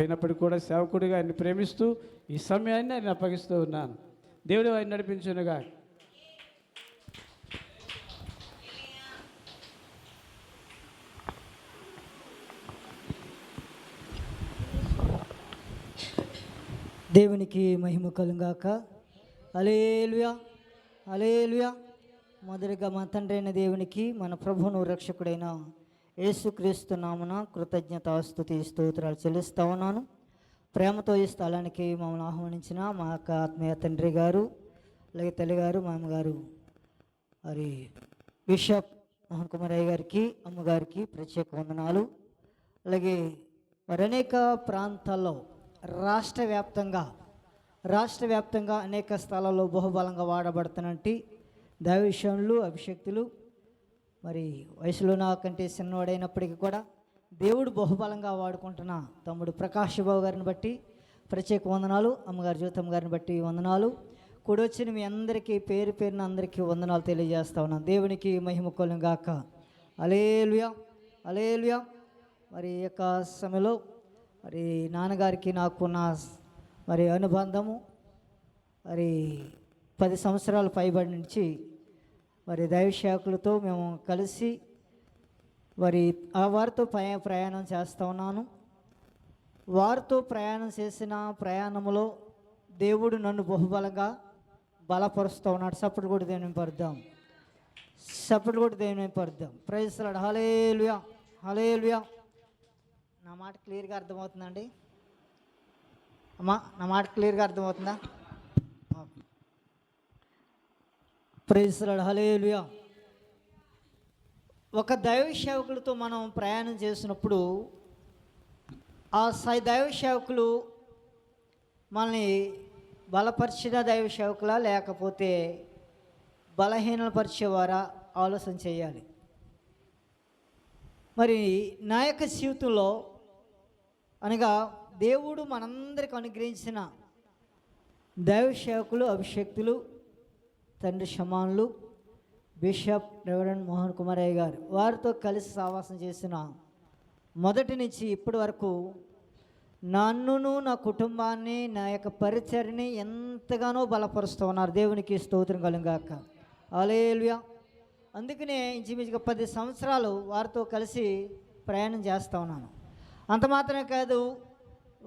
అయినప్పటికీ కూడా సేవకుడిగా ఆయన్ని ప్రేమిస్తూ ఈ సమయాన్ని ఆయన అప్పగిస్తూ ఉన్నాను. దేవుడు ఆయన నడిపించునుగా. దేవునికి మహిమ కలుగాక. హల్లెలూయా, హల్లెలూయా. మొదటిగా మా తండ్రి అయిన దేవునికి, మన ప్రభువును రక్షకుడైన యేసుక్రీస్తు నామమున కృతజ్ఞతాస్తుతి స్తోత్రాలు చెల్లిస్తా ఉన్నాను. ప్రేమతో ఈ స్థలానికి మమ్మల్ని ఆహ్వానించిన మా యొక్క ఆత్మీయ తండ్రి గారు, అలాగే తల్లి గారు, మా అమ్మగారు, మరి బిషప్ మోహన్ కుమార్ అయ్య గారికి, అమ్మగారికి ప్రత్యేక వందనాలు. అలాగే మరి అనేక ప్రాంతాల్లో రాష్ట్ర వ్యాప్తంగా అనేక స్థలాల్లో బహుబలంగా వాడబడుతున్నట్టు దైవవిషయంలో అభిషక్తులు, మరి వయసులో నాకంటే చిన్నవాడైనప్పటికీ కూడా దేవుడు బహుబలంగా వాడుకుంటున్న తమ్ముడు ప్రకాష్ బాబు గారిని బట్టి ప్రత్యేక వందనాలు. అమ్మగారు జ్యోతమ్మ గారిని బట్టి వందనాలు. కూడొచ్చిన మీ అందరికీ పేరు పేరున అందరికీ వందనాలు తెలియజేస్తా ఉన్నాను. దేవునికి మహిమ కలుగాక. హల్లెలూయా, హల్లెలూయా. మరి ఈ యొక్క సమయంలో మరి నాన్నగారికి నాకున్న మరి అనుబంధము మరి 10 సంవత్సరాల పైబడి నుంచి మరి దైవసేవకులతో మేము కలిసి మరి వారితో ప్రయాణం చేస్తూ ఉన్నాను. వారితో ప్రయాణం చేసిన ప్రయాణంలో దేవుడు నన్ను బహుబలంగా బలపరుస్తూ ఉన్నాడు. సపోర్ట్ కూడా దేవుని పరుద్దాం. Praise the lord. Hallelujah, hallelujah. నా మాట క్లియర్గా అర్థమవుతుందండి అమ్మా? నా మాట క్లియర్గా అర్థమవుతుందా? Praise the lord. హల్లెలూయా. ఒక దైవ సేవకులతో మనం ప్రయాణం చేసినప్పుడు ఆ దైవ సేవకులు మనల్ని బలపరిచిన దైవ సేవకులా లేకపోతే బలహీనపరిచేవారా ఆలోచన చేయాలి. మరి నా యొక్క జీవితంలో అనగా దేవుడు మనందరికి అనుగ్రహించిన దైవ సేవకులు, అభిషక్తులు, తండ్రి సమానులు, బిషప్ రెవరెండ్ మోహన్ కుమార్ అయ్య గారు, వారితో కలిసి సావాసం చేసిన మొదటి నుంచి ఇప్పటి వరకు నన్నును, నా కుటుంబాన్ని, నా యొక్క పరిచర్ని ఎంతగానో బలపరుస్తూ ఉన్నారు. దేవునికి స్తోత్రం కలుగాక. హల్లెలూయా. అందుకనే ఇంచుమించుగా 10 సంవత్సరాలు వారితో కలిసి ప్రయాణం చేస్తూ ఉన్నాను. అంత మాత్రమే కాదు,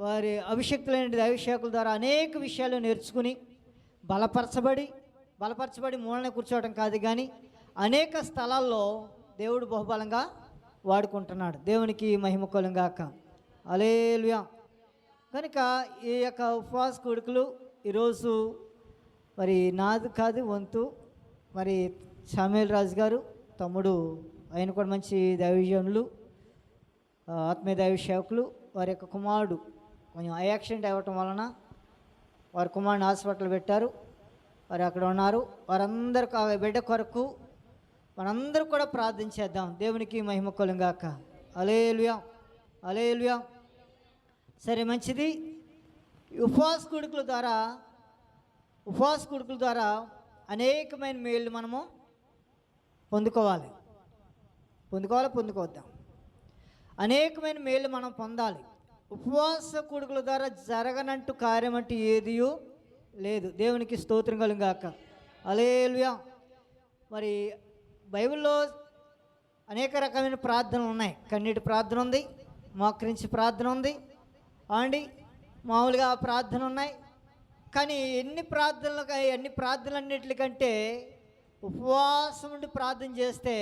వారి అభిషక్తులైన దైవసేవకుల ద్వారా అనేక విషయాలు నేర్చుకుని బలపరచబడి మూలనే కూర్చోవడం కాదు, కానీ అనేక స్థలాల్లో దేవుడు బహుబలంగా వాడుకుంటున్నాడు. దేవునికి మహిమ కలుగాక. హల్లెలూయా. కనుక ఈ యొక్క ఉపవాస కూడికలు ఈరోజు మరి నాది కాదు వంతు, మరి శామ్యూల్ రాజు గారు తమ్ముడు, ఆయన కూడా మంచి దైవజనులు, ఆత్మీయ దైవ సేవకులు. వారి యొక్క కుమారుడు కొంచెం యాక్సిడెంట్ అవ్వటం వలన వారి కుమారుని హాస్పిటల్ పెట్టారు. వారు అక్కడ ఉన్నారు. వారందరికీ ఆ బిడ్డ కొరకు మనందరూ కూడా ప్రార్థించేద్దాం. దేవునికి మహిమ కలుగాక. హల్లెలూయా, హల్లెలూయా. సరే, మంచిది. ఉపవాస కూడికల ద్వారా అనేకమైన మేళ్ళు మనము పొందుకోవద్దాం. అనేకమైన మేళ్ళు మనం పొందాలి. ఉపవాస కూడికల ద్వారా జరగనంటూ కార్యం అంటూ ఏదియూ లేదు. దేవునికి స్తోత్రం కలుగాక. హల్లెలూయా. మరి బైబిల్లో అనేక రకమైన ప్రార్థనలు ఉన్నాయి. కన్నీటి ప్రార్థన ఉంది, మోకరించి ప్రార్థన ఉంది అండి, మామూలుగా ప్రార్థన ఉన్నాయి. కానీ అన్ని ప్రార్థనలన్నిటికంటే ఉపవాసం ఉండి ప్రార్థన చేస్తే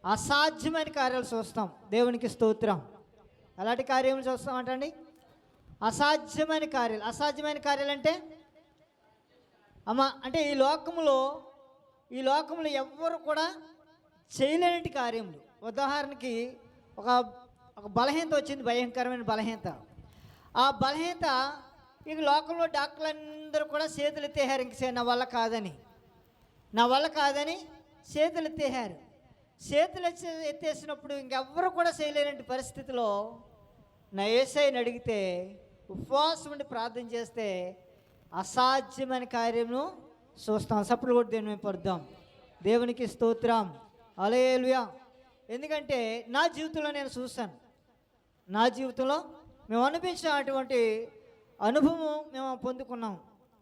అసాధ్యమైన కార్యాలు చూస్తాం. దేవునికి స్తోత్రం. అలాంటి కార్యాలు చూస్తామంటండి, అసాధ్యమైన కార్యాలు అంటే అంటే ఈ లోకంలో ఎవ్వరు కూడా చేయలేని కార్యములు. ఉదాహరణకి ఒక బలహీనత వచ్చింది, భయంకరమైన బలహీనత. ఆ బలహీనత ఇక లోకంలో డాక్టర్లందరూ కూడా చేతులు ఎత్తేసారు. ఇంక నా వల్ల కాదని చేతులు ఎత్తేసారు. చేతులు ఎత్తేసినప్పుడు ఇంకెవ్వరు కూడా చేయలేని పరిస్థితిలో నా యేసయ్యని అడిగితే, ఉపవాసం ఉండి ప్రార్థన చేస్తే అసాధ్యమైన కార్యమును చూస్తాం. సప్పుడు కూడా దేవుని పరుద్దాం. దేవునికి స్తోత్రం. హల్లెలూయా. ఎందుకంటే నా జీవితంలో నేను చూశాను. నా జీవితంలో మేము అనిపించిన అటువంటి అనుభవం మేము పొందుకున్నాం.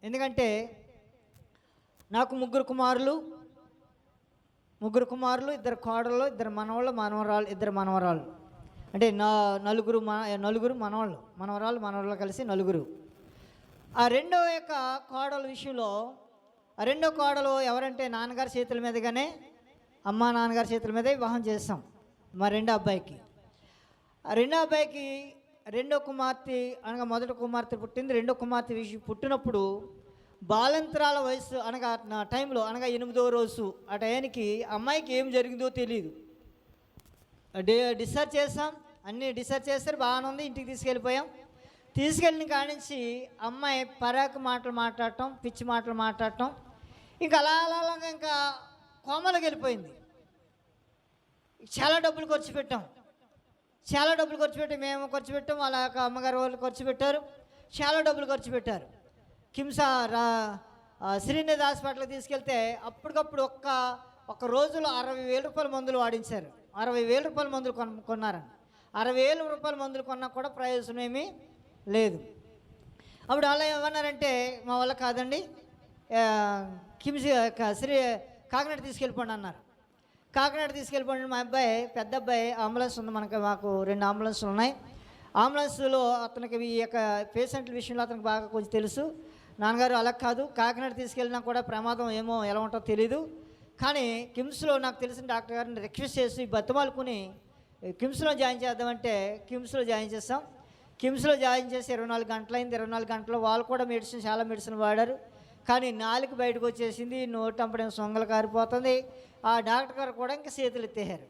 ఎందుకంటే నాకు ముగ్గురు కుమారులు, ఇద్దరు కోడళ్ళు, ఇద్దరు మనవరాళ్ళు, అంటే నలుగురు మనవరాళ్ళు కలిసి నలుగురు. ఆ రెండో కోడల విషయంలో, ఆ రెండో కోడలు ఎవరంటే నాన్నగారి చేతుల మీదుగానే, నాన్నగారి చేతుల మీదే వివాహం చేస్తాం మా రెండో అబ్బాయికి. ఆ రెండో అబ్బాయికి రెండో కుమార్తె అనగా మొదటి కుమార్తె పుట్టింది. రెండో కుమార్తె పుట్టినప్పుడు బాలంతరాల వయసు అనగా నా టైంలో, అనగా 8వ రోజు ఆ టయానికి అమ్మాయికి ఏం జరిగిందో తెలియదు. డిశ్చార్జ్ చేసాం, అన్నీ డిశ్చార్జ్ చేస్తారు, బాగానే ఉంది. ఇంటికి తీసుకెళ్ళిన కాడి నుంచి అమ్మాయి పరాకు మాటలు మాట్లాడటం, పిచ్చి మాటలు మాట్లాడటం, ఇంకా అలా ఇంకా కోమలోకి వెళ్ళిపోయింది. చాలా డబ్బులు ఖర్చు పెట్టాం, మేము ఖర్చు పెట్టాం, వాళ్ళ అమ్మగారు వాళ్ళు ఖర్చు పెట్టారు, చాలా డబ్బులు ఖర్చు పెట్టారు. కిమ్స్ శ్రీనిధి హాస్పిటల్కి తీసుకెళ్తే అప్పటికప్పుడు ఒక్క రోజులో 60,000 రూపాయల మందులు వాడించారు. 60,000 రూపాయల మందులు కొన్నారని. 60,000 రూపాయల మందులు కొన్నా కూడా ప్రయోజనం ఏమీ లేదు. అప్పుడు అలా ఏమన్నారంటే, మా వల్ల కాదండి, కిమ్స్ కాకినాడ తీసుకెళ్ళిపోండి అన్నారు. కాకినాడ తీసుకెళ్ళిపోండి. మా పెద్ద అబ్బాయి అంబులెన్స్ ఉంది, మాకు 2 అంబులెన్స్లు ఉన్నాయి. అంబులెన్స్లో అతనికి ఈ యొక్క పేషెంట్ల విషయంలో అతనికి బాగా కొంచెం తెలుసు. నాన్నగారు అలా కాదు, కాకినాడ తీసుకెళ్ళినా కూడా ప్రమాదం ఏమో ఎలా ఉంటుందో తెలీదు, కానీ కిమ్స్లో నాకు తెలిసిన డాక్టర్ గారిని రిక్వెస్ట్ చేసి బతిమాలుకుని కిమ్స్లో జాయిన్ చేద్దామంటే కిమ్స్లో జాయిన్ చేస్తాం. కిమ్స్లో జాయిన్ చేసి 24 గంటలైంది. 24 గంటలు వాళ్ళు కూడా చాలా మెడిసిన్ వాడారు, కానీ నాలుక బయటకు వచ్చేసింది, నోటంపడం సొంగలు కారిపోతుంది. ఆ డాక్టర్ గారు కూడా ఇంకా చేతులు ఎత్తేసారు.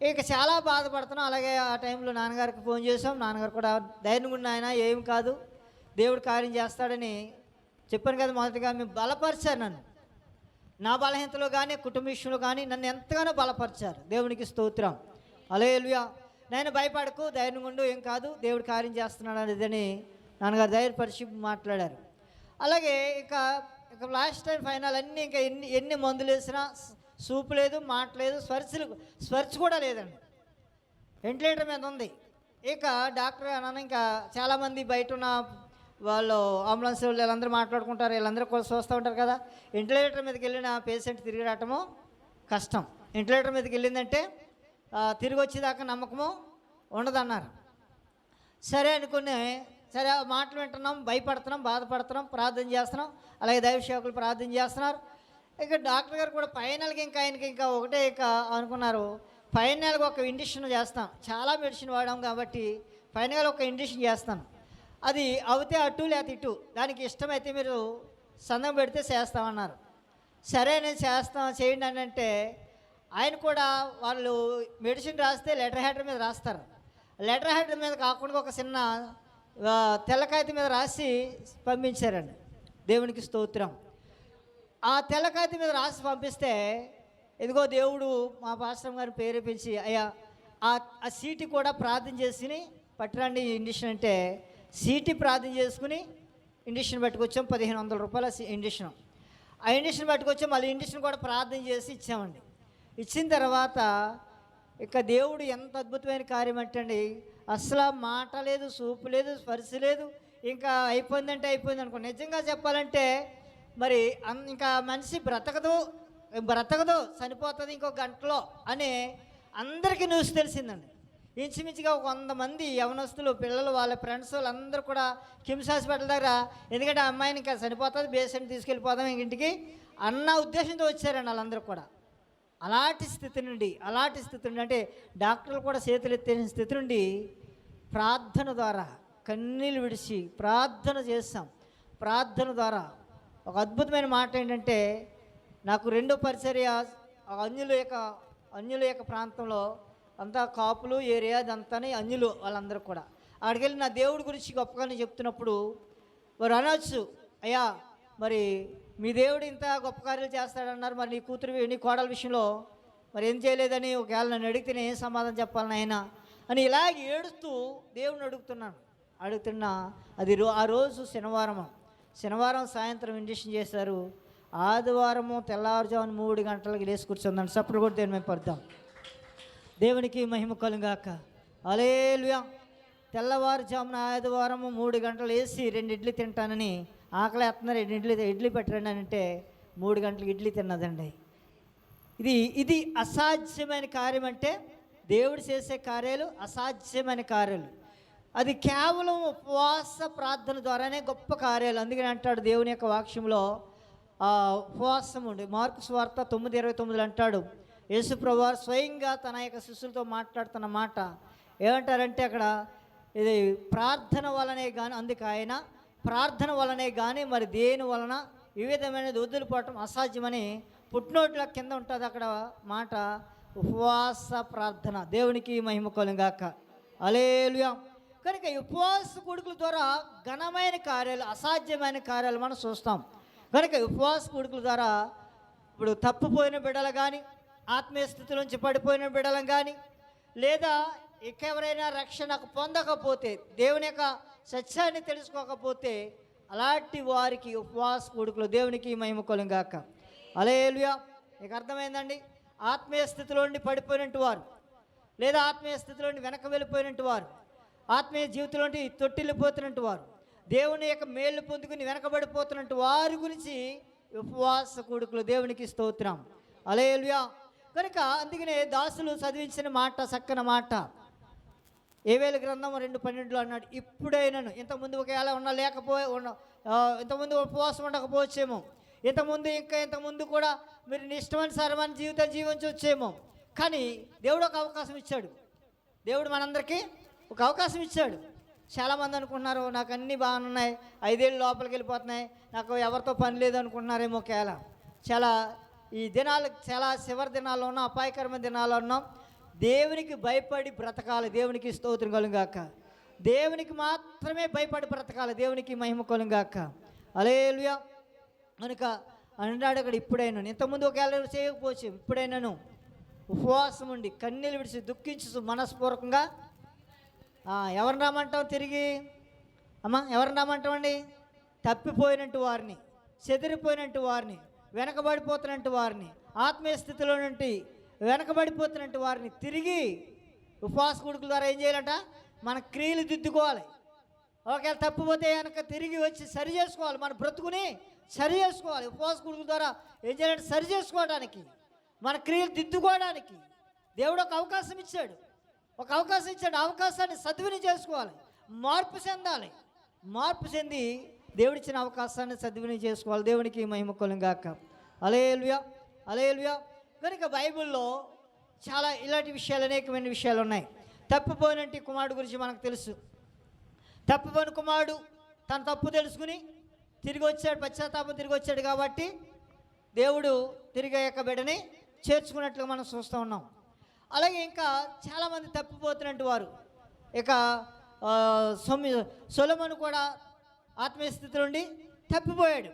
ఇక చాలా బాధపడుతున్నాం. అలాగే ఆ టైంలో నాన్నగారికి ఫోన్ చేసాం. నాన్నగారు కూడా ధైర్యంగా ఉన్న ఆయన, ఏం కాదు, దేవుడు కార్యం చేస్తాడని చెప్పాను కదా. మొదటిగా మేము బలపరిచారు నన్ను, నా బలహీనతలో కానీ కుటుంబ విషయంలో కానీ నన్ను ఎంతగానో బలపరిచారు. దేవునికి స్తోత్రం, హల్లెలూయా. నేను భయపడకు, ధైర్యంగా ఉండు, ఏం కాదు, దేవుడు కార్యం చేస్తున్నాడు అనేదని నాన్నగారు ధైర్యపరిచి మాట్లాడారు. అలాగే ఇక లాస్ట్ టైం ఫైనల్ అన్నీ ఇంకా ఎన్ని మందులు వేసినా సూపు లేదు, మాట లేదు, స్పర్శ కూడా లేదండి. వెంటిలేటర్ మీద ఉంది. ఇక డాక్టర్ అన్న ఇంకా చాలామంది బయట ఉన్న వాళ్ళు అంబులెన్స్ వీళ్ళందరూ మాట్లాడుకుంటారు, వీళ్ళందరూ కూడా చూస్తూ ఉంటారు కదా. వెంటిలేటర్ మీదకి వెళ్ళిన పేషెంట్ తిరిగి రావటము కష్టం. వెంటిలేటర్ మీదకి వెళ్ళిందంటే తిరిగి వచ్చేదాకా నమ్మకము ఉండదన్నారు. సరే అనుకుని, సరే మాటలు వింటున్నాం, భయపడుతున్నాం, బాధపడుతున్నాం, ప్రార్థన చేస్తున్నాం. అలాగే దైవ సేవకులు ప్రార్థన చేస్తున్నారు. ఇక డాక్టర్ గారు కూడా ఫైనల్గా ఆయనకి ఒకటే అనుకున్నారు, ఫైనల్గా ఒక ఇంజక్షన్ చేస్తాం, చాలా మెడిసిన్ వాడాం కాబట్టి ఫైనల్గా ఒక ఇంజక్షన్ చేస్తాను, అది అవుతే అటు లేకపోతే ఇటు, దానికి ఇష్టమైతే మీరు సందం పెడితే చేస్తామన్నారు. సరే నేను చేయండి అని అంటే, ఆయన కూడా వాళ్ళు మెడిసిన్ రాస్తే లెటర్ హెడ్ మీద రాస్తారు. లెటర్ హెడ్ మీద కాకుండా ఒక చిన్న తెల్లకాయత మీద రాసి పంపించారండి. దేవునికి స్తోత్రం. ఆ తెల్లకాయత మీద రాసి పంపిస్తే, ఇదిగో దేవుడు మా పాస్టర్ గారిని ప్రేరేపించి, అయ్యా ఆ సీటు కూడా ప్రార్థన చేసి పట్టురండి ఇంజక్షన్ అంటే, సీటీ ప్రార్థన చేసుకుని ఇంజక్షన్ పట్టుకొచ్చాం. 1,500 రూపాయల ఇంజక్షన్. ఆ ఇంజక్షన్ పట్టుకొచ్చాం. మళ్ళీ ఇంజక్షన్ కూడా ప్రార్థన చేసి ఇచ్చామండి. ఇచ్చిన తర్వాత ఇక దేవుడు ఎంత అద్భుతమైన కార్యం అంటే అండి, అసలు మాట లేదు, సూపు లేదు, స్పర్శ లేదు, ఇంకా అయిపోయిందంటే అయిపోయింది అనుకో. నిజంగా చెప్పాలంటే మరి ఇంకా మనిషి బ్రతకదు, చనిపోతుంది ఇంకో గంటలో అని అందరికీ న్యూస్ తెలిసిందండి. ఇంచుమించుగా 100 మంది యవనస్తులు, పిల్లలు, వాళ్ళ ఫ్రెండ్స్ వాళ్ళందరూ కూడా కిమ్స్ హాస్పిటల్ దగ్గర, ఎందుకంటే ఆ అమ్మాయిని ఇంకా చనిపోతుంది, పేషెంట్ తీసుకెళ్ళిపోదాం ఇంటికి అన్న ఉద్దేశంతో వచ్చారండి వాళ్ళందరూ కూడా. అలాంటి స్థితి నుండి అంటే డాక్టర్లు కూడా చేతులు ఎత్తిన స్థితి నుండి ప్రార్థన ద్వారా కన్నీళ్ళు విడిచి ప్రార్థన చేస్తాం. ప్రార్థన ద్వారా ఒక అద్భుతమైన మాట ఏంటంటే, నాకు రెండో పరిచర్య అన్యుల యొక్క ప్రాంతంలో అంతా కాపులు ఏరియా, అదంతా అన్యులు వాళ్ళందరూ కూడా. అక్కడికి వెళ్ళి నా దేవుడి గురించి గొప్పగానే చెప్తున్నప్పుడు వారు అనొచ్చు, అయ్యా మరి మీ దేవుడు ఇంత గొప్ప కార్యాలు చేస్తాడన్నారు, మరి నీ కోడల విషయంలో మరి ఏం చేయలేదని ఒకవేళ నన్ను అడిగితే నేను ఏం సమాధానం చెప్పాలని ఆయన అని ఇలాగ ఏడుస్తూ దేవుడిని అడుగుతున్నా. అది ఆ రోజు శనివారం సాయంత్రం ఇంజక్షన్ చేశారు. ఆదివారము తెల్లవారుజామున 3 గంటలకు లేచి కూర్చుందండి. సప్పుడు కూడా దేని మేము పడదాం. దేవునికి మహిమ కలుగాక. హల్లెలూయా. తెల్లవారుజామున ఆదివారం 3 గంటలు వేసి 2 ఇడ్లీ తింటానని ఆకలి వేస్తున్నారు, 2 ఇడ్లీ పెట్టండి అని అంటే 3 గంటలకు ఇడ్లీ తిన్నదండి. ఇది అసాధ్యమైన కార్యం. అంటే దేవుడు చేసే కార్యాలు అసాధ్యమైన కార్యాలు. అది కేవలం ఉపవాస ప్రార్థన ద్వారానే గొప్ప కార్యాలు. అందుకని అంటాడు దేవుని యొక్క వాక్యంలో ఉపవాసం ఉండి, మార్కు సువార్త 9:29 అంటాడు, యేసు ప్రభువు స్వయంగా తన యొక్క శిష్యులతో మాట్లాడుతున్న మాట ఏమంటారంటే అక్కడ, ఇది ప్రార్థన వలనే కానీ, అందుకే ఆయన ప్రార్థన వలనే కానీ మరి దేని వలన ఈ విధమైనది వదిలిపోవటం అసాధ్యమని పుట్టినోట్ల కింద ఉంటుంది అక్కడ మాట. ఉపవాస ప్రార్థన. దేవునికి మహిమ కలుగాక. హల్లెలూయా. కనుక ఈ ఉపవాస కూడుకుల ద్వారా ఘనమైన కార్యాలు, అసాధ్యమైన కార్యాలు మనం చూస్తాం. కనుక ఉపవాస కూడుకుల ద్వారా ఇప్పుడు తప్పిపోయిన బిడ్డలు కానీ, ఆత్మీయ స్థితిలోంచి పడిపోయిన బిడ్డలను కానీ, లేదా ఎవరైనా రక్షణ పొందకపోతే, దేవుని యొక్క సత్యాన్ని తెలుసుకోకపోతే, అలాంటి వారికి ఉపవాస కూడుకులు. దేవునికి మహిమ కలుగాక. హల్లెలూయా. మీకు అర్థమైందండి? ఆత్మీయ స్థితిలో నుండి పడిపోయినట్టు వారు, లేదా ఆత్మీయ స్థితిలో నుండి వెనక వెళ్ళిపోయినట్టు వారు, ఆత్మీయ జీవితంలో నుండి తొట్టిల్లిపోతున్నట్టు వారు, దేవుని యొక్క మేలు పొందుకుని వెనకబడిపోతున్నట్టు వారి గురించి ఉపవాస కూడుకులు. దేవునికి స్తోత్రం. హల్లెలూయా. కనుక అందుకనే దాసులు చదివించిన మాట చక్కని మాట. ఏవేల గ్రంథం 2:12 అన్నాడు, ఇప్పుడైనాను. ఇంతకుముందు ఒకవేళ ఇంతకుముందు ఉపవాసం ఉండకపోవచ్చేమో, ఇంతకుముందు కూడా మీరు ఇష్టమైన జీవితం జీవించవచ్చేమో, కానీ దేవుడు ఒక అవకాశం ఇచ్చాడు. దేవుడు మనందరికీ ఒక అవకాశం ఇచ్చాడు. చాలామంది అనుకుంటున్నారు నాకు అన్నీ బాగున్నాయి, 5 ఏళ్ళు లోపలికి వెళ్ళిపోతున్నాయి, నాకు ఎవరితో పని లేదు అనుకుంటున్నారేమో. చాలా ఈ దినాలు చాలా చివరి దినాల్లో ఉన్నాం, అపాయకరమైన దినాల్లో ఉన్నాం. దేవునికి భయపడి బ్రతకాలి. దేవునికి స్తోత్రం కలుగాక. దేవునికి మాత్రమే భయపడి బ్రతకాలి. దేవునికి మహిమ కలుగాక. హల్లెలూయా. కనుక అన్నాడు అక్కడ, ఇప్పుడైనా. ఇంతకుముందు ఒకవేళ చేయకపోవచ్చు, ఇప్పుడైనాను ఉపవాసం ఉండి కన్నీళ్ళు విడిచి దుఃఖించు మనస్పూర్వకంగా. ఎవరిని రమ్మంటాం తిరిగి? ఎవరిని రమ్మంటామండి? తప్పిపోయినట్టు వారిని, చెదిరిపోయినట్టు వారిని, వెనకబడిపోతున్నట్టు వారిని, ఆత్మీయ స్థితిలో నుండి వెనకబడిపోతున్నట్టు వారిని తిరిగి ఉపవాస కూడుకుల ద్వారా ఏం చేయాలంట? మన క్రియలు దిద్దుకోవాలి. ఒకవేళ తప్పిపోతే కనుక తిరిగి వచ్చి సరి చేసుకోవాలి. మన బ్రతుకుని సరి చేసుకోవాలి. ఉపవాస కూడుకుల ద్వారా ఏం చేయాలంటే సరి చేసుకోవడానికి, మన క్రియలు దిద్దుకోవడానికి దేవుడు ఒక అవకాశం ఇచ్చాడు. అవకాశాన్ని సద్వినియోగం చేసుకోవాలి. మార్పు చెంది దేవుడిచ్చిన అవకాశాన్ని సద్వినియోగం చేసుకోవాలి. దేవునికి మహిమ కలుగాక. హల్లెలూయా. హల్లెలూయా. కనుక బైబిల్లో చాలా ఇలాంటి విషయాలు, అనేకమైన విషయాలు ఉన్నాయి. తప్పిపోయినట్టు కుమారుడు గురించి మనకు తెలుసు. తప్పిపోయిన కుమారుడు తన తప్పు తెలుసుకుని తిరిగి వచ్చాడు, పశ్చాత్తాపం తిరిగి వచ్చాడు కాబట్టి దేవుడు తిరిగి యొక్క బిడ్డని చేర్చుకున్నట్లుగా మనం చూస్తూ ఉన్నాం. అలాగే ఇంకా చాలామంది తప్పిపోతున్నట్టు వారు. ఇక సొలొమోను కూడా ఆత్మీయ స్థితి నుండి తప్పిపోయిన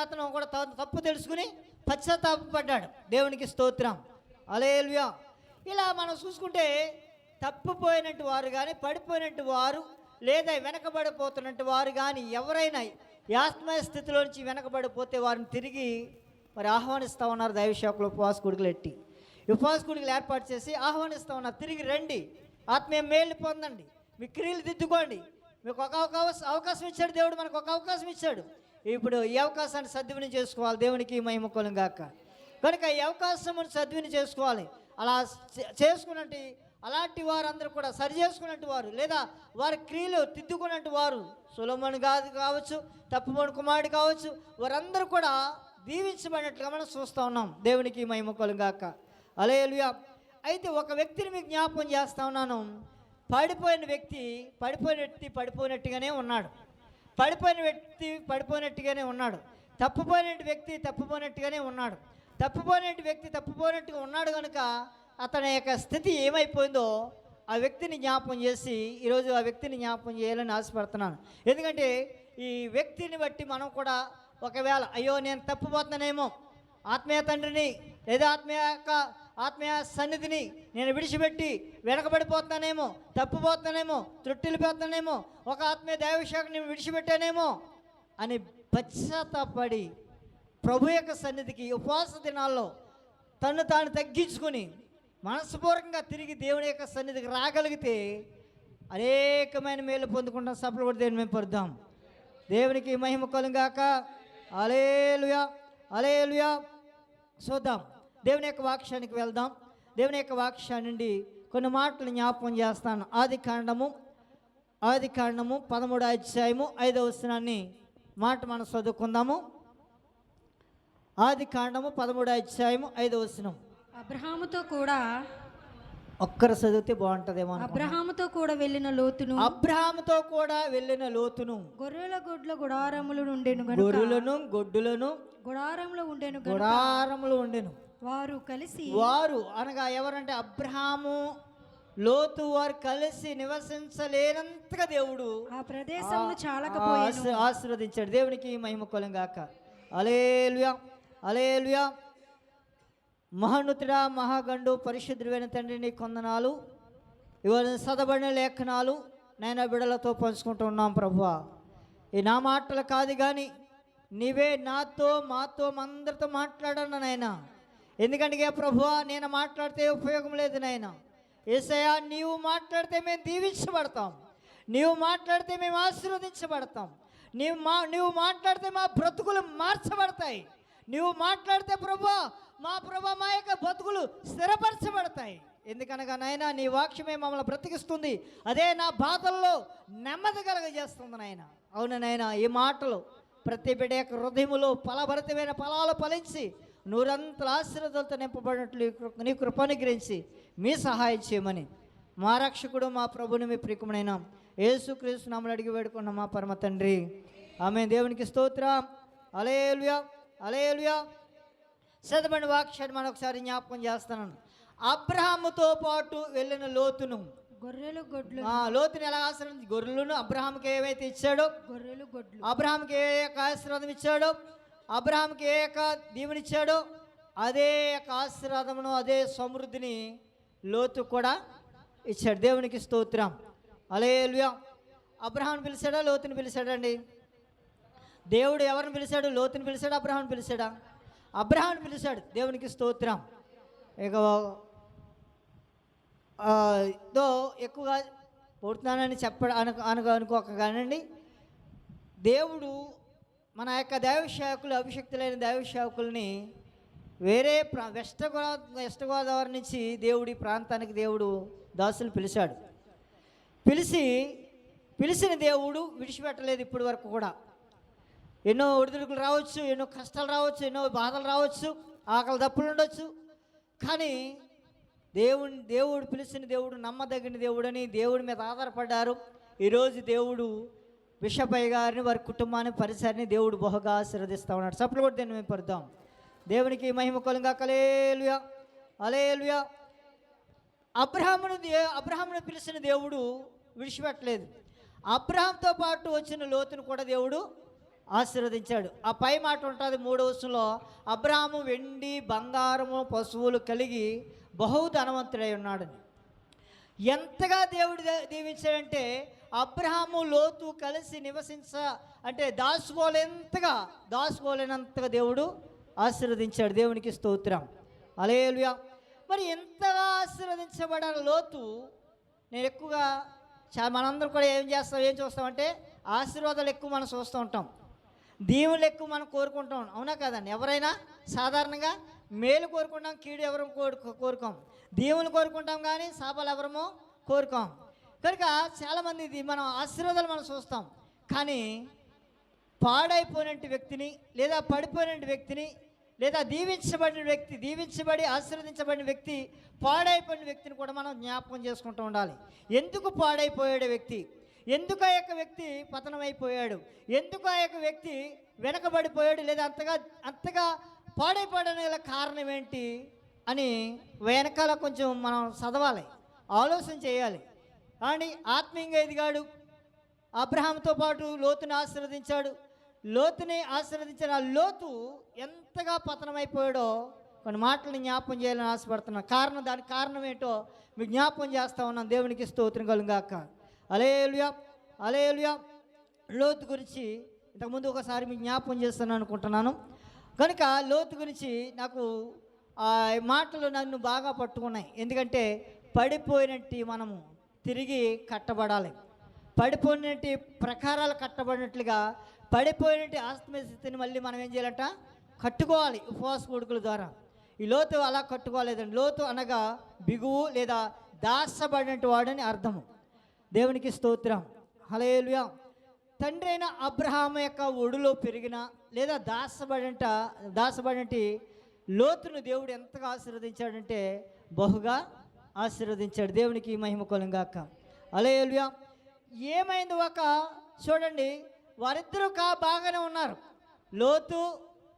అతను కూడా తప్పు తెలుసుకుని పశ్చాత్తాపడ్డాడు. దేవునికి స్తోత్రం. హల్లెలూయా. ఇలా మనం చూసుకుంటే తప్పిపోయినట్టు వారు కానీ, పడిపోయినట్టు వారు, లేదా వెనకబడిపోతున్నట్టు వారు కానీ ఎవరైనా ఆత్మీయ స్థితిలో నుంచి వెనకబడిపోతే వారిని తిరిగి మరి ఆహ్వానిస్తూ ఉన్నారు దైవసేవకులు. ఉపవాస కూడుకులు ఎట్టి ఉపవాస కూడుకులు ఏర్పాటు చేసి ఆహ్వానిస్తూ ఉన్నారు. తిరిగి రండి, ఆత్మీయ మేలు పొందండి, మీ క్రియలు దిద్దుకోండి. మీకు ఒక అవకాశం ఇచ్చాడు దేవుడు, మనకు ఒక అవకాశం ఇచ్చాడు. ఇప్పుడు ఈ అవకాశాన్ని సద్వినియోగం చేసుకోవాలి. దేవునికి మహిమ కలుగాక. కనుక ఈ అవకాశం సద్వినియోగం చేసుకోవాలి. అలా చేసుకున్నట్టు అలాంటి వారందరూ కూడా సరి చేసుకున్నట్టు వారు, లేదా వారి క్రియలు తిద్దుకున్నట్టు వారు, సొలొమోను కావచ్చు, తప్పిపోయిన కుమారుడు కావచ్చు, వారందరూ కూడా దీవించబడినట్లుగా మనం చూస్తూ ఉన్నాం. దేవునికి మహిమ కలుగాక. హల్లెలూయా. అయితే ఒక వ్యక్తిని మీకు జ్ఞాపకం చేస్తూ ఉన్నాను. పడిపోయిన వ్యక్తి పడిపోయినట్టుగానే ఉన్నాడు. పడిపోయినట్టుగానే ఉన్నాడు. తప్పిపోయిన వ్యక్తి తప్పిపోయినట్టుగా ఉన్నాడు. కనుక అతని యొక్క స్థితి ఏమైపోయిందో ఆ వ్యక్తిని జ్ఞాపకం చేసి ఈరోజు ఆ వ్యక్తిని జ్ఞాపకం చేయాలని ఆశపడుతున్నాను. ఎందుకంటే ఈ వ్యక్తిని బట్టి మనం కూడా ఒకవేళ అయ్యో నేను తప్పిపోతున్నానేమో, ఆత్మీయ తండ్రిని లేదా ఆత్మీయ సన్నిధిని నేను విడిచిపెట్టి వెనకబడిపోతున్నానేమో, తప్పిపోతున్నానేమో, త్రుట్టిల్లిపోతున్నానేమో, ఒక ఆత్మీయ దైవశాఖని విడిచిపెట్టానేమో అని పశ్చాత్తాపడి ప్రభు యొక్క సన్నిధికి ఉపవాస దినాల్లో తను తాను తగ్గించుకొని మనస్ఫూర్వకంగా తిరిగి దేవుని యొక్క సన్నిధికి రాగలిగితే అనేకమైన మేలు పొందుకుంటాం. సభలు కూడా దేవుని మేము పరుద్దాం. దేవునికి మహిమ కలుగాక. హల్లెలూయా, హల్లెలూయా. చూద్దాం, దేవుని యొక్క వాక్యానికి వెళ్దాం. దేవుని యొక్క వాక్యాన్ని నుండి కొన్ని మాటలు జ్ఞాపకం చేస్తాను. ఆది కాండము 13వ అధ్యాయము 5వ వచనాన్ని మాట మనం చదువుకుందాము. ఆది కాండము 13వ అధ్యాయము 5వ వచనం. అబ్రహాముతో కూడా ఒక్కరు చదివితే బాగుంటదేమో. అబ్రహాముతో కూడా వెళ్ళిన లోతును గొర్రెల గొడ్ల గుడారములు ఉండెను గనుక గొర్రెలను గొడ్డులను గుడారములు ఉండెను గనుక గుడారములు ఉండెను. వారు అనగా ఎవరంటే అబ్రహాము, లోతు వారు కలిసి నివసించలేనంతగా దేవుడు ఆ ప్రదేశమును చాలకపోయెను. ఆశీర్వదించాడు. దేవునికి మహిమ కలుగాక. హల్లెలూయా, హల్లెలూయా. మహోన్నతుడా, మహాగండు, పరిశుద్ధుడైన తండ్రి నీ కొందనాలు. ఇవాళ చదవబడిన లేఖనాలు నేను బిడలతో పంచుకుంటూ ఉన్నాం ప్రభువా. ఈ నా మాటలు కాదు కానీ నీవే నాతో మాతో అందరితో మాట్లాడను నాయనా. ఎందుకంటే ప్రభువా నేను మాట్లాడితే ఉపయోగం లేదు నాయనా. యేసయ్యా నీవు మాట్లాడితే మేము దీవించబడతాం, నీవు మాట్లాడితే మేము ఆశీర్వదించబడతాం, నీవు మాట్లాడితే మా బ్రతుకులు మార్చబడతాయి, నీవు మాట్లాడితే ప్రభువా మా యొక్క బతుకులు స్థిరపరచబడతాయి. ఎందుకనగా నాయన నీ వాక్యమే మమ్మల్ని బ్రతికిస్తుంది, అదే నా బాధల్లో నెమ్మది కలగజేస్తుంది నాయన. అవును నాయన, ఈ మాటలు ప్రతి బిడ్డ యొక్క హృదయములో ఫలభరితమైన ఫలాలు ఫలించి నూరంతల ఆశీర్వాదాలతో నింపబడినట్లు నీ కృపనుగ్రహించి మీ సహాయం చేయమని మా రక్షకుడు మా ప్రభుని మీ ప్రియకుడైన యేసుక్రీస్తు నామములో అడిగి వేడుకున్న మా పరమ తండ్రి, ఆమేన్. దేవునికి స్తోత్రం. హల్లెలూయా, హల్లెలూయా. చదవబడిన వాక్యాన్ని మనం ఒకసారి జ్ఞాపకం చేస్తున్నాను. అబ్రహాముతో పాటు వెళ్ళిన లోతును గొర్రెలు గొడ్లు లోతుని ఎలా ఆశీర్వదించి గొర్రెలను అబ్రహాంకి ఏవైతే ఇచ్చాడో, గొర్రెలు గొడ్లు అబ్రహాంకి ఏ యొక్క ఆశీర్వాదం ఇచ్చాడో, అబ్రహాంకి ఏ యొక్క దీవెనిచ్చాడో అదే యొక్క ఆశీర్వాదమును అదే సమృద్ధిని లోతు కూడా ఇచ్చాడు. దేవునికి స్తోత్రం. హల్లెలూయా. అబ్రహాం పిలిచాడా, లోతుని పిలిచాడా అండి? దేవుడు ఎవరిని పిలిచాడు? లోతుని పిలిచాడా, అబ్రహాంని పిలిచాడా? అబ్రహాంని పిలిచాడు. దేవునికి స్తోత్రం. ఇక ఎక్కువగా పుడుతున్నానని అనుకోక కానండి, దేవుడు మన యొక్క దైవ సేవకులు, అభిషక్తులైన దైవ సేవకుల్ని వేరే వెస్ట్ గోదావరి నుంచి దేవుడి ప్రాంతానికి దేవుడు దాసులు పిలిచాడు. పిలిచిన దేవుడు విడిచిపెట్టలేదు ఇప్పటి వరకు కూడా. ఎన్నో ఒడిదుడుకులు రావచ్చు, ఎన్నో కష్టాలు రావచ్చు, ఎన్నో బాధలు రావచ్చు, ఆకలి దప్పులు ఉండొచ్చు. కానీ దేవుడు పిలిచిన దేవుడు నమ్మదగిన దేవుడని దేవుడి మీద ఆధారపడ్డారు. ఈరోజు దేవుడు బిషపయ్య గారిని, వారి కుటుంబాన్ని, పరిసరాన్ని దేవుడు బహుగా ఆశీర్వదిస్తూ ఉన్నాడు. చప్పట్లు కొట్టి దీన్ని మేము పరుద్దాం. దేవునికి మహిమ కలుగా. హల్లెలూయా, హల్లెలూయా. అబ్రహామును పిలిచిన దేవుడు విడిచిపెట్టలేదు. అబ్రహాంతో పాటు వచ్చిన లోతును కూడా దేవుడు ఆశీర్వదించాడు. ఆ పై మాట ఉంటుంది 3వ వచనంలో, అబ్రహాము వెండి బంగారము పశువులు కలిగి బహు ధనవంతుడై ఉన్నాడని. ఎంతగా దేవుడు దీవించాడంటే అబ్రహాము లోతు కలిసి అంటే దాచుకోలేనంతగా దేవుడు ఆశీర్వదించాడు. దేవునికి స్తోత్రం. హల్లెలూయా. మరి ఎంతగా ఆశీర్వదించబడాలి లోతు? నేను ఎక్కువగా మనందరం కూడా ఏం చూస్తామంటే ఆశీర్వాదాలు ఎక్కువ మనం చూస్తూ ఉంటాం, దీవులు ఎక్కువ మనం కోరుకుంటాం. అవునా కదండి? ఎవరైనా సాధారణంగా మేలు కోరుకుంటాం, కీడు ఎవరు కోరుకోం. దీవులు కోరుకుంటాం కానీ శాపాలు ఎవరమో కోరుకోం. కనుక చాలామంది మనం ఆశీర్వాదాలు మనం చూస్తాం, కానీ పాడైపోయిన వ్యక్తిని లేదా పడిపోయిన వ్యక్తిని లేదా దీవించబడి ఆశీర్వదించబడిన వ్యక్తి, పాడైపోయిన వ్యక్తిని కూడా మనం జ్ఞాపకం చేసుకుంటూ ఉండాలి. ఎందుకు పాడైపోయాడు వ్యక్తి? ఎందుకు ఆ యొక్క వ్యక్తి పతనమైపోయాడు? ఎందుకు ఆ యొక్క వ్యక్తి వెనకబడిపోయాడు? లేదా అంతగా పాడైపోవడానికి గల కారణం ఏంటి అని వెనకాల కొంచెం మనం చదవాలి, ఆలోచన చేయాలి. కానీ ఆత్మీయంగా ఎదిగాడు. అబ్రహాంతో పాటు లోతుని ఆశీర్వదించాడు. లోతుని ఆశీర్వదించిన లోతు ఎంతగా పతనమైపోయాడో కొన్ని మాటలు జ్ఞాపకం చేయాలని ఆశపడుతున్నాను. దానికి కారణం ఏంటో మీకు జ్ఞాపకం చేస్తూ ఉన్నాను. దేవునికి స్తోత్రం కలుగాక. హల్లెలూయా, హల్లెలూయా. లోతు గురించి ఇంతకుముందు ఒకసారి మీకు జ్ఞాపకం చేస్తాను అనుకుంటున్నాను. కనుక లోతు గురించి నాకు ఆ మాటలు నన్ను బాగా పట్టుకున్నాయి. ఎందుకంటే పడిపోయినట్టు మనము తిరిగి కట్టబడాలి. పడిపోయినటి ప్రకారాలు కట్టబడినట్లుగా పడిపోయినటి ఆత్మీయ స్థితిని మళ్ళీ మనం ఏం చేయాలంట, కట్టుకోవాలి ఉపవాస కూడుకుల ద్వారా. ఈ లోతు అలా కట్టుకోలేదండి. లోతు అనగా బిగువు లేదా దాసబడినట్టు వాడని అర్థము. దేవునికి స్తోత్రం, హల్లెలూయా. తండ్రి అయిన అబ్రహాము యొక్క ఒడిలో పెరిగిన లేదా దాసబడినటి లోతును దేవుడు ఎంతగా ఆశీర్వదించాడంటే బహుగా ఆశీర్వదించాడు. దేవునికి మహిమ కలుగుగాక, హల్లెలూయా. ఏమైంది చూడండి, వారిద్దరూ బాగానే ఉన్నారు. లోతు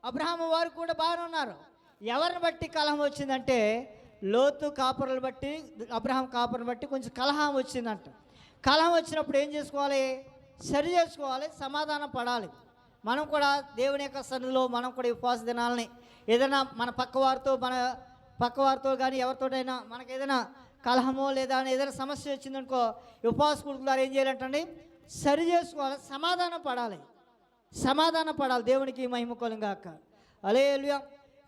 అబ్రహాము వారు కూడా బాగానే ఉన్నారు. ఎవరిని బట్టి కలహం వచ్చిందంటే లోతు కాపురలు బట్టి అబ్రహాం కాపురలు బట్టి కొంచెం కలహం వచ్చిందంట. కలహం వచ్చినప్పుడు ఏం చేసుకోవాలి, సరి చేసుకోవాలి, సమాధానం పడాలి. మనం కూడా దేవుని యొక్క సన్నిధిలో మనం కూడా ఉపవాస దినాలని ఏదైనా మన పక్కవారితో కానీ ఎవరితోటైనా మనకు ఏదైనా కలహమో లేదా ఏదైనా సమస్య వచ్చిందనుకో ఉపవాస కూడుకుల ద్వారా ఏం చేయాలంటండి, సరి చేసుకోవాలి, సమాధానం పడాలి. దేవునికి మహిమ కలుగుగాక, హల్లెలూయా.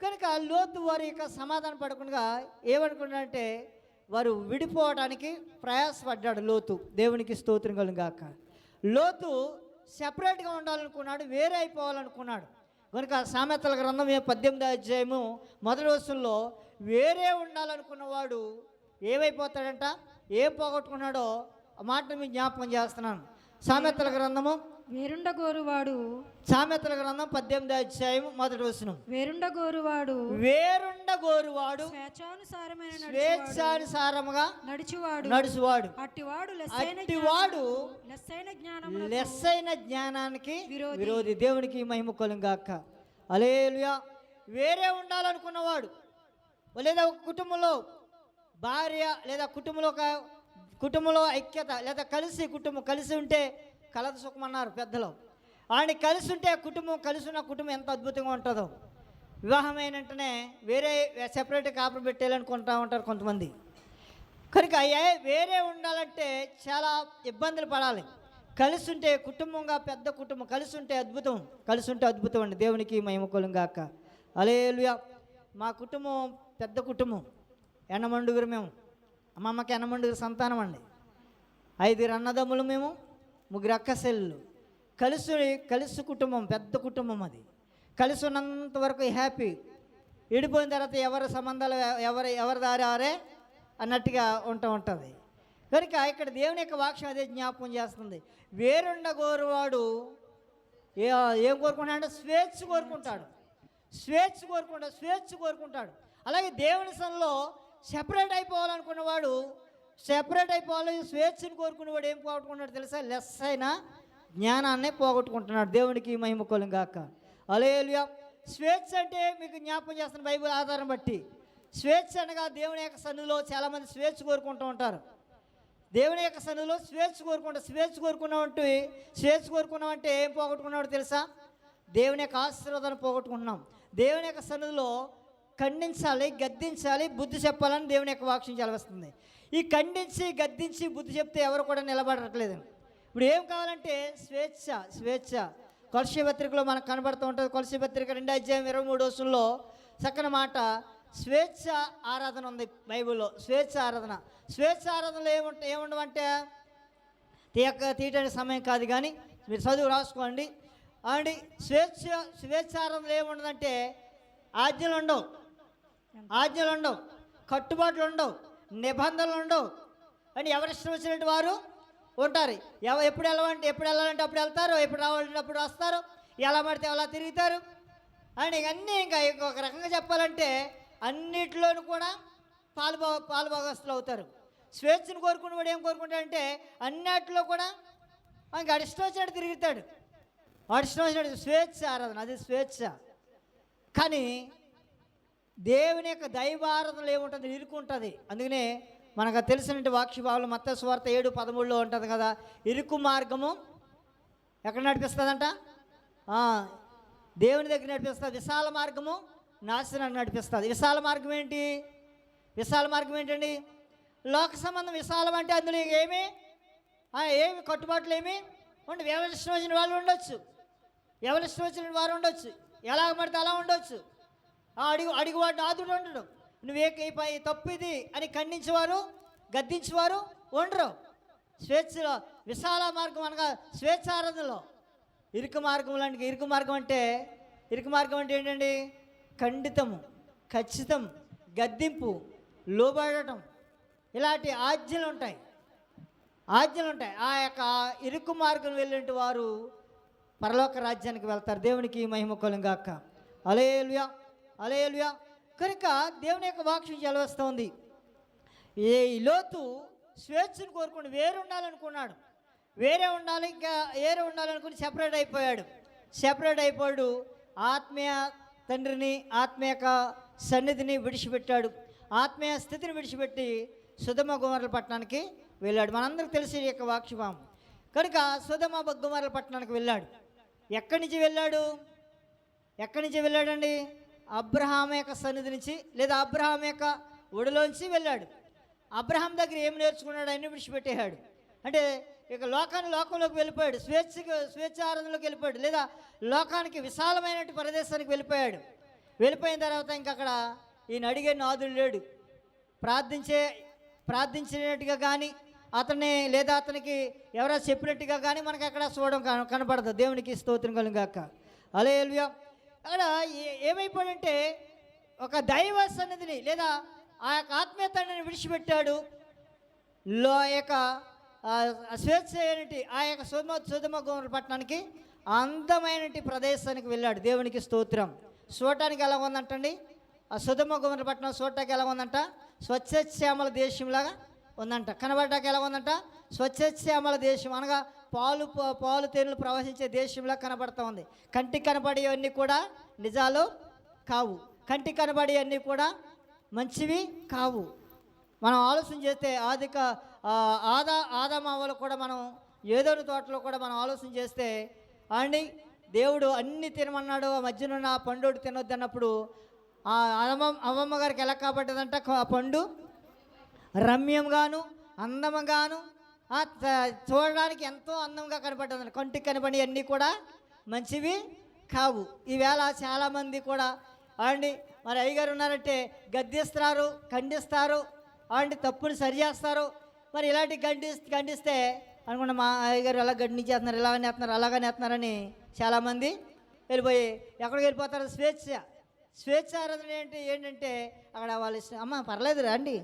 కనుక లోతు వారి యొక్క సమాధానం పడకుండా ఏమనుకున్నాడంటే వారు విడిపోవడానికి ప్రయాసపడ్డాడు లోతు. దేవునికి స్తోత్రం కలుగుగాక. లోతు సెపరేట్గా ఉండాలనుకున్నాడు, వేరే అయిపోవాలనుకున్నాడు. కనుక సామెతల గ్రంథం 18వ అధ్యాయము 1వ వచనంలో వేరే ఉండాలనుకున్నవాడు ఏమైపోతాడంట, ఏం పోగొట్టుకున్నాడో ఆ మాటను మీకు జ్ఞాపకం చేస్తున్నాను. సామెతల గ్రంథం 18వ అధ్యాయం 1వ వచనం. వేరుండగోరువాడు స్వేచ్ఛానుసారముగా నడుచువాడు అట్టివాడు లెస్సైన జ్ఞానానికి విరోధి. దేవునికి మహిమ కలుగుగాక, హల్లెలూయా. వేరే ఉండాలనుకున్నవాడు లేదా ఒక కుటుంబంలో భార్య లేదా కుటుంబంలో ఐక్యత లేదా కుటుంబం కలిసి ఉంటే కలదు సుఖం అన్నారు పెద్దలు. ఆయన కలిసి ఉంటే కలిసి ఉన్న కుటుంబం ఎంత అద్భుతంగా ఉంటుందో. వివాహమైన వెంటనే వేరే సెపరేట్గా కాపురం పెట్టేయాలనుకుంటూ ఉంటారు కొంతమంది. కనుక వేరే ఉండాలంటే చాలా ఇబ్బందులు పడాలి. కలిసి ఉంటే కుటుంబంగా పెద్ద కుటుంబం కలిసి ఉంటే అద్భుతం అండి. దేవునికి మహిమ కలుగుగాక, హల్లెలూయా. మా కుటుంబం పెద్ద కుటుంబం, ఎన్నమండుగురు మేము. అమ్మమ్మకి ఎన్నమండుగురు సంతానం అండి. 5 అన్నదమ్ములు, మేము 3 అక్కచెల్లెళ్ళు. కలిసి కుటుంబం, పెద్ద కుటుంబం. అది కలిసి ఉన్నంత వరకు హ్యాపీ. విడిపోయిన తర్వాత ఎవరి సంబంధాలు ఎవరి దారి ఆరే అన్నట్టుగా ఉంటుంది. కనుక ఇక్కడ దేవుని యొక్క వాక్యం అదే జ్ఞాపకం చేస్తుంది. వేరుండగోరువాడు ఏం కోరుకుంటాడు, స్వేచ్ఛ కోరుకుంటాడు. అలాగే దేవుని సన్నిధిలో సెపరేట్ అయిపోవాలనుకున్నవాడు స్వేచ్ఛను కోరుకునేవాడు ఏం పోగొట్టుకున్నాడు తెలుసా, లెస్ అయిన జ్ఞానాన్ని పోగొట్టుకుంటున్నాడు. దేవునికి మహిమ కలుగుగాక, హల్లెలూయా. స్వేచ్ఛ అంటే మీకు జ్ఞాపకం చేస్తున్న బైబిల్ ఆధారం బట్టి స్వేచ్ఛ అనగా దేవుని యొక్క సన్నిధిలో చాలామంది స్వేచ్ఛ కోరుకుంటూ ఉంటారు. దేవుని యొక్క సన్నిధిలో స్వేచ్ఛ కోరుకున్నామంటే ఏం పోగొట్టుకున్నాడు తెలుసా, దేవుని యొక్క ఆశీర్వాదాన్ని పోగొట్టుకుంటున్నాం. దేవుని యొక్క సన్నిధిలో ఖండించాలి, గద్దించాలి, బుద్ధి చెప్పాలని దేవుని యొక్క వాక్యం చదివిస్తుంది. ఈ ఖండించి గద్దించి బుద్ధి చెప్తే ఎవరు కూడా నిలబడట్లేదు. ఇప్పుడు ఏం కావాలంటే స్వేచ్ఛ. కొలస్సీ పత్రికలో మనకు కనబడుతూ ఉంటుంది. కొలస్సీ పత్రిక 2వ అధ్యాయం 23వ వచనంలో చక్కని మాట స్వేచ్ఛ ఆరాధన ఉంది బైబిల్లో. స్వేచ్ఛ ఆరాధనలో ఏముండవంటే తీయటానికి సమయం కాదు, కానీ మీరు చదువు రాసుకోండి. అండి స్వేచ్ఛ ఆరాధనలో ఏముండదంటే ఆజ్ఞలు ఉండవు, కట్టుబాట్లు ఉండవు, నిబంధనలు ఉండవు. అని ఎవరిష్టం వచ్చినట్టు వారు ఉంటారు. ఎప్పుడు వెళ్ళాలంటే అప్పుడు వెళ్తారు, ఎప్పుడు రావాలంటే అప్పుడు వస్తారు, ఎలా పడితే అలా తిరుగుతారు. అని అన్నీ ఇంకా ఒక రకంగా చెప్పాలంటే అన్నిటిలోనూ కూడా పాలుభాగస్తులు అవుతారు. స్వేచ్ఛను కోరుకునేవాడు ఏం కోరుకుంటాడంటే అన్నిటిలో కూడా ఇంకా అడిష్టం వచ్చినట్టు తిరుగుతాడు. అడిష్టం వచ్చినట్టు స్వేచ్ఛ ఆరాధన, అది స్వేచ్ఛ. కానీ దేవుని యొక్క దైవారాధనలో ఏముంటుంది, ఇరుకుంటుంది. అందుకనే మనకు తెలిసినట్టు వాక్యభావంలో మత్తయి సువార్త 7:13 ఉంటుంది కదా, ఇరుకు మార్గము ఎక్కడ నడిపిస్తుందంట, దేవుని దగ్గర నడిపిస్తుంది. విశాల మార్గము నాశనాన్ని నడిపిస్తుంది. విశాల మార్గం ఏంటండి, లోక సంబంధం విశాలం అంటే అందులో ఏమి కట్టుబాట్లు ఏమి ఉండి ఎవరి ఇష్టం వచ్చిన వాళ్ళు ఉండొచ్చు, వారు ఉండొచ్చు, ఎలా పడితే అలా ఉండొచ్చు. అడిగివాడు నాదుడు ఉండడు. నువ్వే తప్పు ఇది అని ఖండించేవారు, గద్దించేవారు ఉండరు. స్వేచ్ఛలో విశాల మార్గం అనగా స్వేచ్ఛారాధనలో ఇరుకు మార్గం అంటే ఇరుకు మార్గం అంటే ఏంటండి? ఖండితము, ఖచ్చితం, గద్దింపు, లోబడటం, ఇలాంటి ఆజ్ఞలు ఉంటాయి. ఆ యొక్క ఇరుకు మార్గం వెళ్ళినట్టు వారు పరలోక రాజ్యానికి వెళ్తారు. దేవునికి మహిమ కలుగాక. హల్లెలూయా, హల్లెలూయా. కనుక దేవుని యొక్క వాక్యం సెలవిస్తోంది, ఈ లోతు స్వేచ్ఛను కోరుకుని వేరే ఉండాలనుకున్నాడు. వేరే ఉండాలనుకుని సెపరేట్ అయిపోయాడు. ఆత్మీయ తండ్రిని, ఆత్మీయ సన్నిధిని విడిచిపెట్టాడు. ఆత్మీయ స్థితిని విడిచిపెట్టి సొదొమ గొమొర్రా పట్టణానికి వెళ్ళాడు. మనందరికీ తెలిసి ఈ యొక్క వాక్యం. కనుక సొదొమ గొమొర్రా పట్టణానికి వెళ్ళాడు. ఎక్కడి నుంచి వెళ్ళాడండి? అబ్రహాం యొక్క సన్నిధి నుంచి, లేదా అబ్రహాం యొక్క ఒడిలోంచి వెళ్ళాడు. అబ్రహాం దగ్గర ఏం నేర్చుకున్నాడు? అన్ని విడిచిపెట్టేశాడు. అంటే ఇక లోకంలోకి వెళ్ళిపోయాడు. స్వేచ్ఛారాధనలోకి వెళ్ళిపోయాడు, లేదా లోకానికి విశాలమైనటువంటి ప్రదేశానికి వెళ్ళిపోయిన తర్వాత ఇంక అక్కడ ఈయన అడిగే నాదుడు లేడు. ప్రార్థించినట్టుగా కానీ అతనికి ఎవరో చెప్పినట్టుగా కానీ మనకు అక్కడ చూడడం కనపడదు. దేవునికి స్తోత్రం కలుగాక. హల్లెలూయా. అక్కడ ఏమైపోయాడంటే ఒక దైవ సన్నిధిని, లేదా ఆ యొక్క ఆత్మీయతని విడిచిపెట్టాడు. యొక్క స్వేచ్ఛ అయినటి ఆ యొక్క సొదొమ గొమొర్రా పట్టణానికి అందమైన ప్రదేశానికి వెళ్ళాడు. దేవునికి స్తోత్రం. చూడటానికి ఎలా ఉందంటండి? ఆ సొదొమ గొమొర్రా పట్టణం చూడటానికి ఎలా ఉందంట? స్వచ్ఛశ్యామల దేశంలాగా ఉందంట. కనబడటానికి ఎలా ఉందంట? స్వచ్ఛశ్యామల దేశం అనగా పాలు తేనెలు ప్రవహించే దేశంలా కనబడుతూ ఉంది. కంటికి కనబడేవన్నీ కూడా నిజాలు కావు. కంటికి కనబడేవన్నీ కూడా మంచివి కావు. మనం ఆలోచన చేస్తే ఆదామవ్వలు కూడా మనం ఏదోని తోటలో కూడా మనం ఆలోచన చేస్తే అండి, దేవుడు అన్ని తినమన్నాడు, ఆ మధ్యన ఆ పండు తినొద్దు అన్నప్పుడు ఆ అమ్మమ్మ గారికి ఎలా కాబట్టదంట? ఆ పండు రమ్యంగాను అందముగాను చూడడానికి ఎంతో అందంగా కనపడ్డదంట. కంటికి కనపడి అన్నీ కూడా మంచివి కావు. ఈవేళ చాలామంది కూడా అండి మరి అయ్యగారు ఉన్నారంటే గద్దిస్తారు, ఖండిస్తారు, అండి తప్పుని సరి చేస్తారు. మరి ఇలాంటి ఖండిస్తే అనుకున్న మా అయ్యగారు ఎలా గండించేస్తున్నారు, ఇలాగనే వేస్తున్నారు, అలాగనే వేస్తున్నారని చాలామంది వెళ్ళిపోయి ఎక్కడికి వెళ్ళిపోతారు? స్వేచ్ఛారాధన ఏంటంటే అక్కడ వాళ్ళు అమ్మ పర్లేదు రండి,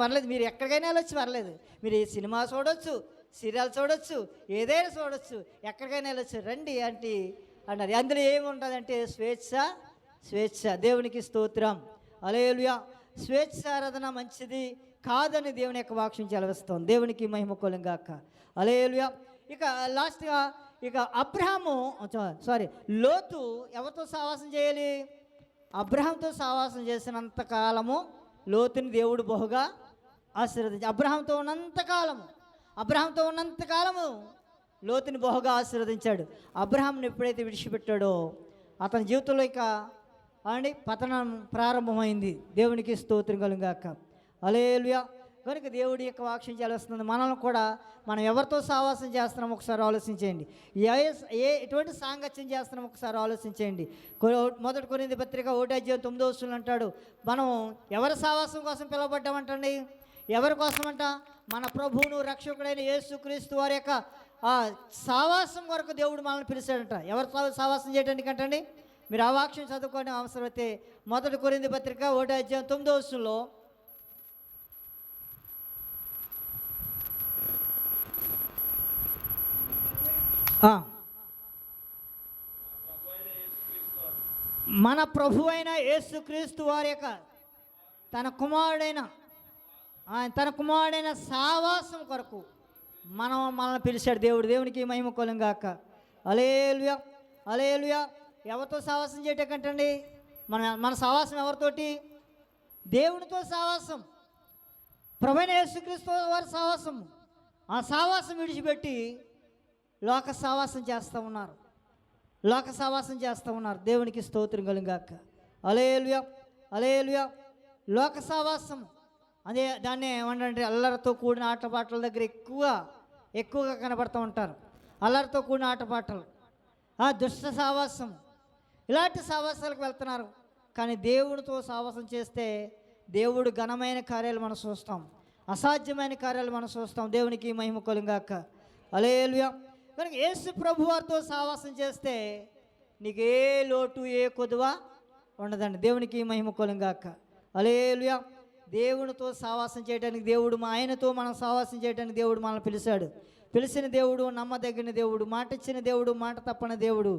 పర్లేదు మీరు ఎక్కడికైనా వెళ్ళొచ్చు, పర్లేదు మీరు సినిమా చూడొచ్చు, సీరియల్ చూడొచ్చు, ఏదైనా చూడొచ్చు, ఎక్కడికైనా వెళ్ళొచ్చు రండి అంటే అన్నారు. అందులో ఏముంటుందంటే స్వేచ్ఛ. దేవునికి స్తోత్రం. హల్లెలూయా. స్వేచ్ఛారాధన మంచిది కాదని దేవుని యొక్క వాక్యం సెలవిస్తోంది. దేవునికి మహిమ కలుగాక. హల్లెలూయా. ఇక లాస్ట్గా లోతు ఎవరితో సహవాసం చేయాలి? అబ్రహాంతో సహవాసం చేసినంత కాలము లోతుని దేవుడు బహుగా ఆశీర్వదించాడు. అబ్రహాంతో ఉన్నంత కాలము లోతుని బహుగా ఆశీర్వదించాడు. అబ్రహాంని ఎప్పుడైతే విడిచిపెట్టాడో అతని జీవితంలో ఇక పతనం ప్రారంభమైంది. దేవునికి స్తోత్రం కలుగాక. హల్లెలూయా. కనుక దేవుడి యొక్క వాక్యం చేస్తుంది. మనల్ని కూడా మనం ఎవరితో సహవాసం చేస్తున్నాం ఒకసారి ఆలోచించేయండి. ఎటువంటి సాంగత్యం చేస్తున్నాం ఒకసారి ఆలోచించేయండి. 1 కొరింథీ పత్రిక 1:9 అంటాడు, మనం ఎవరి సహవాసం కోసం పిలువబడ్డామంటండి? ఎవరి కోసమంట? మన ప్రభువును రక్షకుడైన యేసుక్రీస్తు వారి యొక్క సహవాసం వరకు దేవుడు మనల్ని పిలిచాడంట. ఎవరి సహవాసం చేయడానికి అంటండి? మీరు ఆ వాక్యం చదువుకోవడం అవసరమైతే 1 కొరింథీ పత్రిక 1:9 మన ప్రభు అయిన యేసుక్రీస్తు వారి యొక్క తన కుమారుడైన సహవాసం కొరకు మనల్ని పిలిచాడు దేవుడు. దేవునికి మహిమ కలుగాక. హల్లెలూయా, హల్లెలూయా. ఎవరితో సహవాసం చేయటంటండి? మన సహవాసం ఎవరితోటి? దేవునితో సహవాసం, ప్రభు అయిన యేసుక్రీస్తు వారి సహవాసం. ఆ సహవాసం విడిచిపెట్టి లోక సహవాసం చేస్తూ ఉన్నారు. దేవునికి స్తోత్రం కలుగాక. హల్లెలూయా, హల్లెలూయా. లోక సహవాసం అదే దాన్ని ఏమంటే అల్లరితో కూడిన ఆటపాటల దగ్గర ఎక్కువగా కనబడుతూ ఉంటారు. అల్లరితో కూడిన ఆటపాటలు, దుష్ట సహవాసం, ఇలాంటి సహవాసాలకు వెళ్తున్నారు. కానీ దేవుడితో సహవాసం చేస్తే దేవుడు ఘనమైన కార్యాలు మనం చూస్తాం. అసాధ్యమైన కార్యాలు మనం చూస్తాం. దేవునికి మహిమ కలుగాక. హల్లెలూయా. కనుక యేసు ప్రభు వారితో సహవాసం చేస్తే నీకు ఏ లోటు ఏ కొదువ ఉండదండి. దేవునికి మహిమ కలుగాక. హల్లెలూయా. దేవునితో సహవాసం చేయడానికి దేవుడు, ఆయనతో మనం సహవాసం చేయడానికి దేవుడు మనల్ని పిలిచాడు. పిలిచిన దేవుడు నమ్మదగిన దేవుడు, మాట ఇచ్చిన దేవుడు, మాట తప్పని దేవుడు.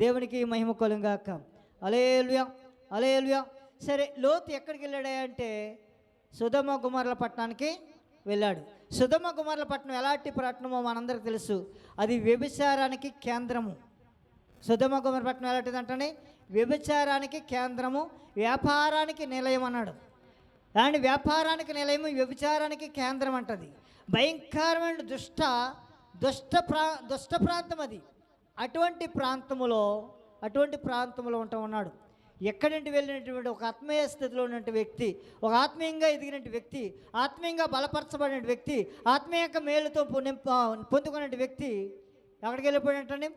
దేవునికి మహిమ కలుగాక. హల్లెలూయా. హల్లెలూయా. సరే, లోతు ఎక్కడికి వెళ్ళాడు అంటే సొదొమ గొమొర్రా పట్టణానికి వెళ్ళాడు. సొదొమ గొమొర్రా పట్టణం ఎలాంటి పట్టణమో మనందరికీ తెలుసు. అది వ్యభిచారానికి కేంద్రము. సొదొమ గొమొర్రా పట్టణం ఎలాంటిది అంటే వ్యభిచారానికి కేంద్రము, వ్యాపారానికి నిలయం అన్నాడు. అండ్ వ్యాపారానికి నిలయము, వ్యభిచారానికి కేంద్రం అంటది. భయంకరమైన దుష్ట ప్రాంతం అది. అటువంటి ప్రాంతంలో ఉంటా ఉన్నాడు. ఎక్కడింటి వెళ్ళినటువంటి ఒక ఆత్మీయ స్థితిలో ఉన్నటువంటి వ్యక్తి, ఒక ఆత్మీయంగా ఎదిగినటువంటి వ్యక్తి, ఆత్మీయంగా బలపరచబడిన వ్యక్తి, ఆత్మీయంగా మేలుతో పొందుకునే వ్యక్తి ఎక్కడికి వెళ్ళిపోయాడంటే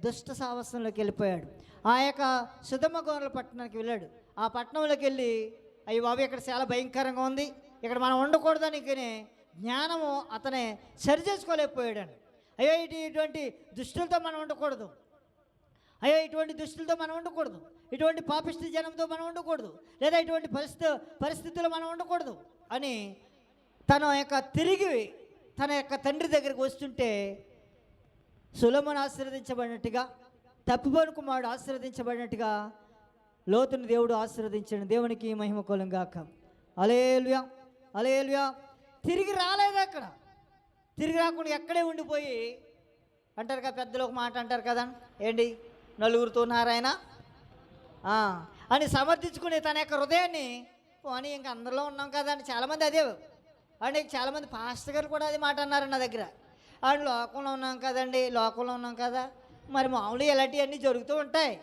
దుష్ట సాహసంలోకి వెళ్ళిపోయాడు. ఆ యొక్క సొదొమ గొమొర్రా పట్టణానికి వెళ్ళాడు. ఆ పట్టణంలోకి వెళ్ళి, అయ్యి బాబు ఇక్కడ చాలా భయంకరంగా ఉంది, ఇక్కడ మనం ఉండకూడదని జ్ఞానము అతనే సరి చేసుకోలేకపోయాడు. అయ్యో ఇటువంటి దుష్టులతో మనం ఉండకూడదు, అయ్యో ఇటువంటి దుష్టులతో మనం ఉండకూడదు, ఇటువంటి పాపిష్టి జనంతో మనం ఉండకూడదు, లేదా ఇటువంటి పరిస్థితుల్లో మనం ఉండకూడదు అని తిరిగి తన యొక్క తండ్రి దగ్గరికి వస్తుంటే సొలొమోను ఆశీర్వదించబడినట్టుగా, తప్పిపోయిన కుమారుడు ఆశీర్వదించబడినట్టుగా లోతుని దేవుడు ఆశీర్వదించాడు. దేవునికి మహిమ కలుగాక. హల్లెలూయా. హల్లెలూయా. తిరిగి రాలేదు. అక్కడ తిరిగి రాకుండా ఎక్కడే ఉండిపోయి అంటారు కదా, పెద్దలు ఒక మాట అంటారు కదా, ఏంటి, నలుగురితో ఉన్నారాయన అని సమర్థించుకుని తన యొక్క హృదయాన్ని పోనీ ఇంకా అందరిలో ఉన్నాం కదా అని చాలామంది అదే అంటే చాలామంది పాస్టర్ గారు కూడా అదే మాట అన్నారు నా దగ్గర. అండ్ లోకంలో ఉన్నాం కదండి, లోకంలో ఉన్నాం కదా, మరి మామూలు ఇలాంటివన్నీ జరుగుతూ ఉంటాయి.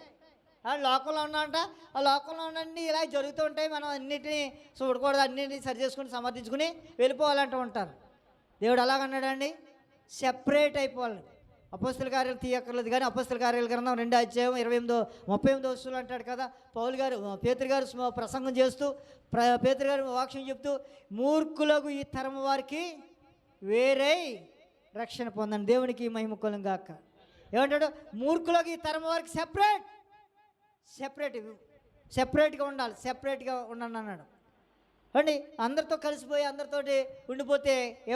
లోకంలో ఉన్నామంట, ఆ లోకంలో ఉన్నన్ని ఇలా జరుగుతూ ఉంటాయి, మనం అన్నిటినీ చూడకూడదు, అన్నింటినీ సరి చేసుకుని సమర్థించుకుని వెళ్ళిపోవాలంటూ ఉంటారు. దేవుడు అలాగన్నాడండి, సెపరేట్ అయిపోవాలి. అపోస్తల కార్యాలు తీయక్కర్లేదు కానీ అపోస్తల కార్యాల గ్రంథం 2వ అధ్యాయం 38 వచనం అంటాడు కదా, పేతురు గారు ప్రసంగం చేస్తూ, పేతురు గారు వాక్యం చెప్తూ, మూర్ఖులకు ఈ తరం వారికి వేరే రక్షణ పొందండి. దేవునికి మహిమ కలుగాక. ఏమంటాడు, మూర్ఖులకు ఈ తరం వారికి సెపరేట్గా ఉండాలి, సెపరేట్గా ఉండండి అన్నాడు. అండి అందరితో కలిసిపోయి అందరితోటి ఉండిపోతే